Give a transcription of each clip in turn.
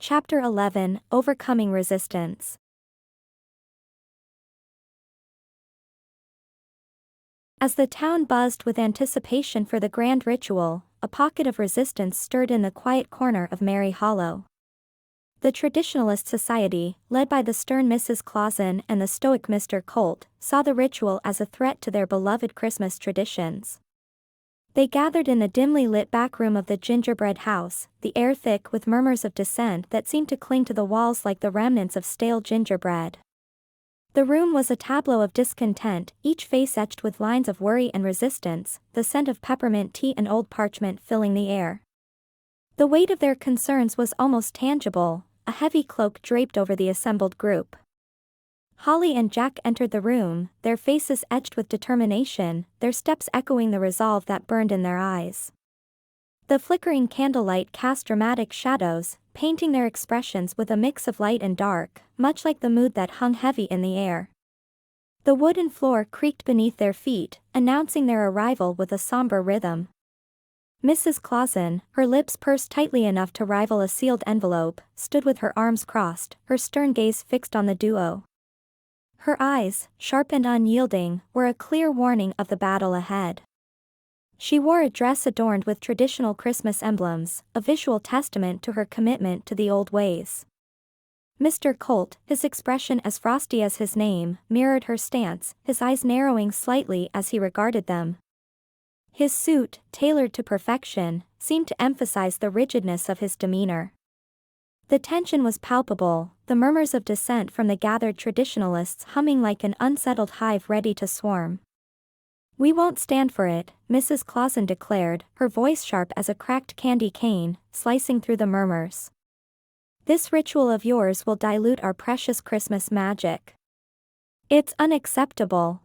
Chapter 11, Overcoming Resistance. As the town buzzed with anticipation for the grand ritual, a pocket of resistance stirred in the quiet corner of Mary Hollow. The Traditionalist Society, led by the stern Mrs. Clausen and the stoic Mr. Koldt, saw the ritual as a threat to their beloved Christmas traditions. They gathered in the dimly lit back room of the gingerbread house, the air thick with murmurs of dissent that seemed to cling to the walls like the remnants of stale gingerbread. The room was a tableau of discontent, each face etched with lines of worry and resistance, the scent of peppermint tea and old parchment filling the air. The weight of their concerns was almost tangible, a heavy cloak draped over the assembled group. Holly and Jack entered the room, their faces etched with determination, their steps echoing the resolve that burned in their eyes. The flickering candlelight cast dramatic shadows, painting their expressions with a mix of light and dark, much like the mood that hung heavy in the air. The wooden floor creaked beneath their feet, announcing their arrival with a somber rhythm. Mrs. Clausen, her lips pursed tightly enough to rival a sealed envelope, stood with her arms crossed, her stern gaze fixed on the duo. Her eyes, sharp and unyielding, were a clear warning of the battle ahead. She wore a dress adorned with traditional Christmas emblems, a visual testament to her commitment to the old ways. Mr. Koldt, his expression as frosty as his name, mirrored her stance, his eyes narrowing slightly as he regarded them. His suit, tailored to perfection, seemed to emphasize the rigidness of his demeanor. The tension was palpable, the murmurs of dissent from the gathered traditionalists humming like an unsettled hive ready to swarm. "We won't stand for it," Mrs. Clausen declared, her voice sharp as a cracked candy cane, slicing through the murmurs. "This ritual of yours will dilute our precious Christmas magic. It's unacceptable."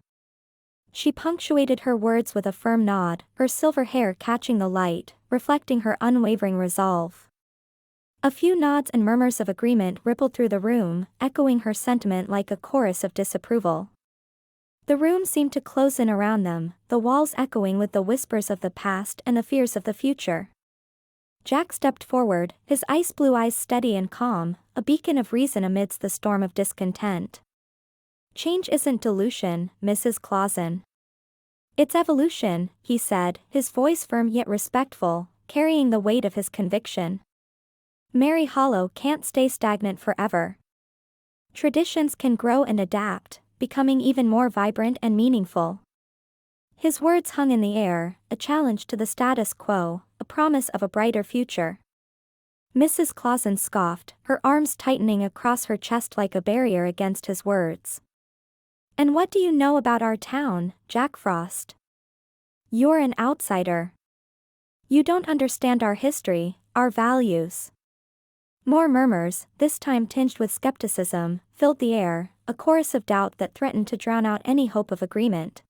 She punctuated her words with a firm nod, her silver hair catching the light, reflecting her unwavering resolve. A few nods and murmurs of agreement rippled through the room, echoing her sentiment like a chorus of disapproval. The room seemed to close in around them, the walls echoing with the whispers of the past and the fears of the future. Jack stepped forward, his ice blue eyes steady and calm, a beacon of reason amidst the storm of discontent. "Change isn't dilution, Mrs. Clausen. It's evolution," he said, his voice firm yet respectful, carrying the weight of his conviction. "Mary Hollow can't stay stagnant forever. Traditions can grow and adapt, becoming even more vibrant and meaningful." His words hung in the air, a challenge to the status quo, a promise of a brighter future. Mrs. Clausen scoffed, her arms tightening across her chest like a barrier against his words. "And what do you know about our town, Jack Frost? You're an outsider. You don't understand our history, our values." More murmurs, this time tinged with skepticism, filled the air, a chorus of doubt that threatened to drown out any hope of agreement.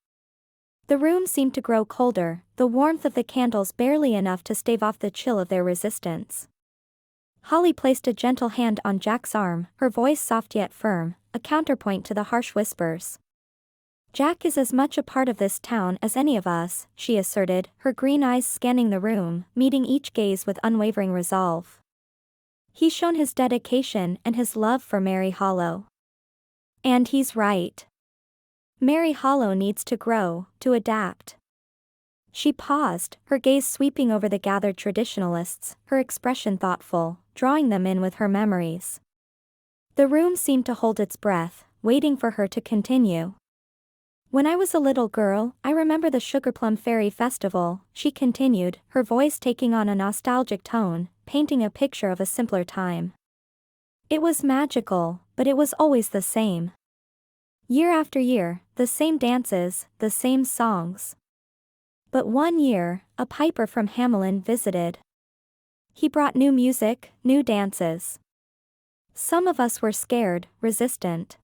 The room seemed to grow colder, the warmth of the candles barely enough to stave off the chill of their resistance. Holly placed a gentle hand on Jack's arm, her voice soft yet firm, a counterpoint to the harsh whispers. "Jack is as much a part of this town as any of us," she asserted, her green eyes scanning the room, meeting each gaze with unwavering resolve. "He's shown his dedication and his love for Mary Hollow. And he's right. Mary Hollow needs to grow, to adapt." She paused, her gaze sweeping over the gathered traditionalists, her expression thoughtful, drawing them in with her memories. The room seemed to hold its breath, waiting for her to continue. "When I was a little girl, I remember the Sugarplum Fairy Festival," she continued, her voice taking on a nostalgic tone, painting a picture of a simpler time. "It was magical, but it was always the same. Year after year, the same dances, the same songs. But one year, a piper from Hamelin visited. He brought new music, new dances. Some of us were scared, resistant.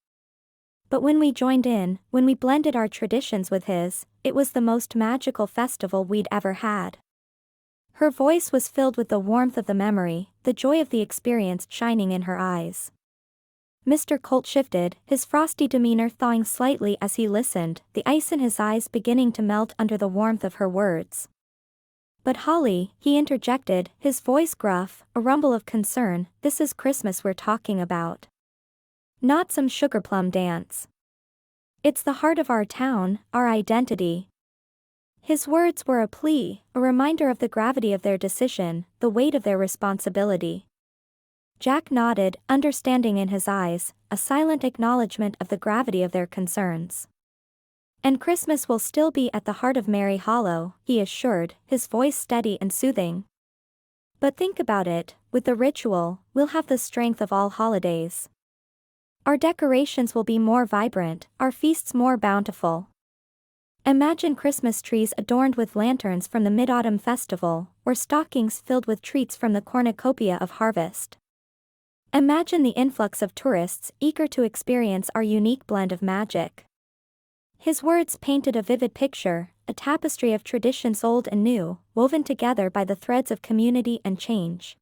But when we joined in, when we blended our traditions with his, it was the most magical festival we'd ever had." Her voice was filled with the warmth of the memory, the joy of the experience shining in her eyes. Mr. Koldt shifted, his frosty demeanor thawing slightly as he listened, the ice in his eyes beginning to melt under the warmth of her words. But Holly, he interjected, his voice gruff, a rumble of concern, this is Christmas we're talking about. Not some sugar plum dance. It's the heart of our town, our identity. His words were a plea, a reminder of the gravity of their decision, the weight of their responsibility. Jack nodded, understanding in his eyes, a silent acknowledgement of the gravity of their concerns. And Christmas will still be at the heart of Merry Hollow, he assured, his voice steady and soothing. But think about it, with the ritual, we'll have the strength of all holidays. Our decorations will be more vibrant, our feasts more bountiful. Imagine Christmas trees adorned with lanterns from the Mid-Autumn Festival, or stockings filled with treats from the cornucopia of harvest. Imagine the influx of tourists eager to experience our unique blend of magic. His words painted a vivid picture, a tapestry of traditions old and new, woven together by the threads of community and change.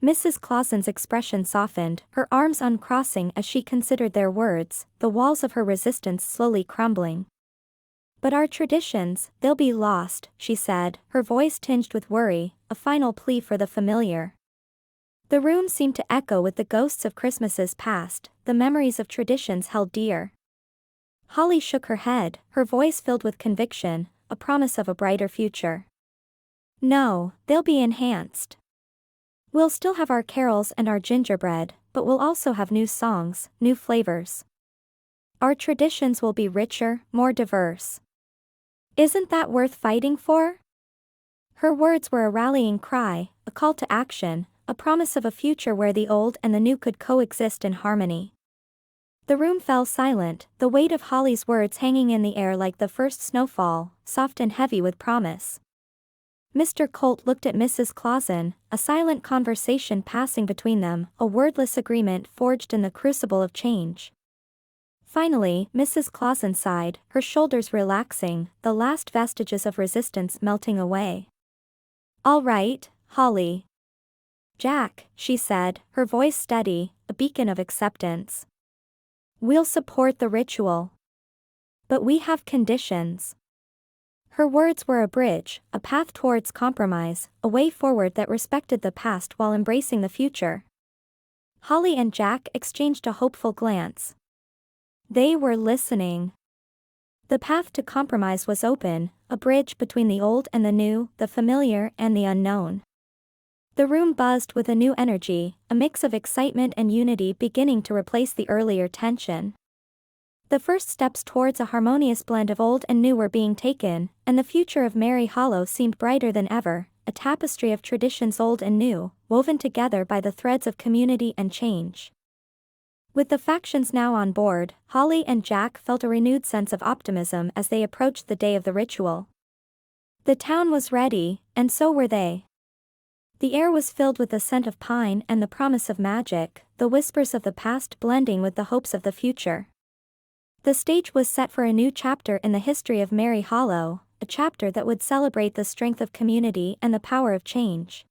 Mrs. Clausen's expression softened, her arms uncrossing as she considered their words, the walls of her resistance slowly crumbling. But our traditions, they'll be lost, she said, her voice tinged with worry, a final plea for the familiar. The room seemed to echo with the ghosts of Christmases past, the memories of traditions held dear. Holly shook her head, her voice filled with conviction, a promise of a brighter future. No, they'll be enhanced. We'll still have our carols and our gingerbread, but we'll also have new songs, new flavors. Our traditions will be richer, more diverse. Isn't that worth fighting for? Her words were a rallying cry, a call to action, a promise of a future where the old and the new could coexist in harmony. The room fell silent, the weight of Holly's words hanging in the air like the first snowfall, soft and heavy with promise. Mr. Koldt looked at Mrs. Clausen, a silent conversation passing between them, a wordless agreement forged in the crucible of change. Finally, Mrs. Clausen sighed, her shoulders relaxing, the last vestiges of resistance melting away. All right, Holly. Jack, she said, her voice steady, a beacon of acceptance. We'll support the ritual. But we have conditions. Her words were a bridge, a path towards compromise, a way forward that respected the past while embracing the future. Holly and Jack exchanged a hopeful glance. They were listening. The path to compromise was open, a bridge between the old and the new, the familiar and the unknown. The room buzzed with a new energy, a mix of excitement and unity beginning to replace the earlier tension. The first steps towards a harmonious blend of old and new were being taken, and the future of Merry Hollow seemed brighter than ever, a tapestry of traditions old and new, woven together by the threads of community and change. With the factions now on board, Holly and Jack felt a renewed sense of optimism as they approached the day of the ritual. The town was ready, and so were they. The air was filled with the scent of pine and the promise of magic, the whispers of the past blending with the hopes of the future. The stage was set for a new chapter in the history of Merry Hollow, a chapter that would celebrate the strength of community and the power of change.